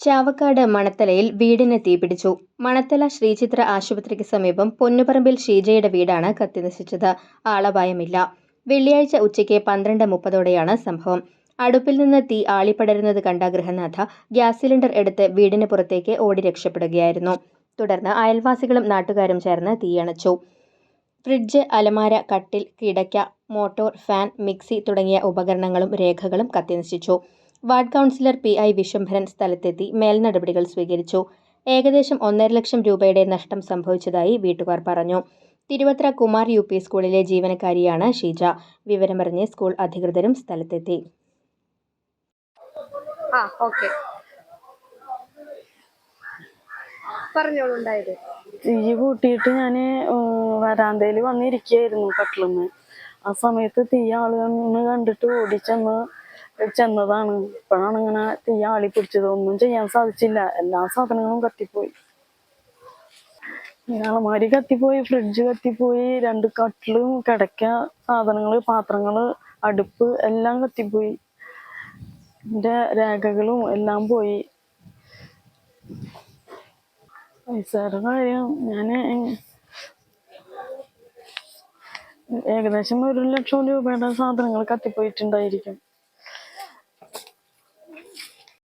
ചാവക്കാട് മണത്തലയിൽ വീടിന് തീപിടിച്ചു. മണത്തല ശ്രീചിത്ര ആശുപത്രിക്ക് സമീപം പൊന്നുപറമ്പിൽ ഷീജയുടെ വീടാണ് കത്തിനശിച്ചത്. ആളപായമില്ല. വെള്ളിയാഴ്ച ഉച്ചയ്ക്ക് 12:30ഓടെയാണ് സംഭവം. അടുപ്പിൽ നിന്ന് തീ ആളിപ്പടരുന്നത് കണ്ട ഗൃഹനാഥ ഗ്യാസ് സിലിണ്ടർ എടുത്ത് വീടിന് പുറത്തേക്ക് ഓടി രക്ഷപ്പെടുകയായിരുന്നു. തുടർന്ന് അയൽവാസികളും നാട്ടുകാരും ചേർന്ന് തീയണച്ചു. ഫ്രിഡ്ജ്, അലമാര, കട്ടിൽ, കിടക്ക, മോട്ടോർ, ഫാൻ, മിക്സി തുടങ്ങിയ ഉപകരണങ്ങളും രേഖകളും കത്തിനശിച്ചു. വാർഡ് കൗൺസിലർ PI വിശ്വംഭരൻ സ്ഥലത്തെത്തി മേൽനടപടികൾ സ്വീകരിച്ചു. ഏകദേശം 1.5 ലക്ഷം രൂപയുടെ നഷ്ടം സംഭവിച്ചതായി വീട്ടുകാർ പറഞ്ഞു. തിരുവത്ര കുമാർ UP സ്കൂളിലെ ജീവനക്കാരിയാണ് ഷീജ. വിവരമറിഞ്ഞ് സ്കൂൾ അധികൃതരും സ്ഥലത്തെത്തി. തീ കൂട്ടിയിട്ട് ഞാൻ വരാന്തയിൽ വന്നിരിക്കുകയായിരുന്നു കട്ടിലിന്ന്. ആ സമയത്ത് തീ ആളുകളെന്ന് കണ്ടിട്ട് ചെന്നതാണ്. ഇപ്പോഴാണ് ഇങ്ങനെ തീ ആളി പിടിച്ചത്. ഒന്നും ചെയ്യാൻ സാധിച്ചില്ല. എല്ലാ സാധനങ്ങളും കത്തിപ്പോയി. അലമാരി കത്തിപ്പോയി, ഫ്രിഡ്ജ് കത്തിപ്പോയി, 2 കട്ടിലും, കിടക്ക സാധനങ്ങൾ, പാത്രങ്ങൾ, അടുപ്പ് എല്ലാം കത്തിപ്പോയി. എൻ്റെ രേഖകളും എല്ലാം പോയി. പൈസയുടെ കാര്യം ഞാൻ ഏകദേശം 1 ലക്ഷം രൂപയുടെ സാധനങ്ങൾ കത്തിപ്പോയിട്ടുണ്ടായിരിക്കും.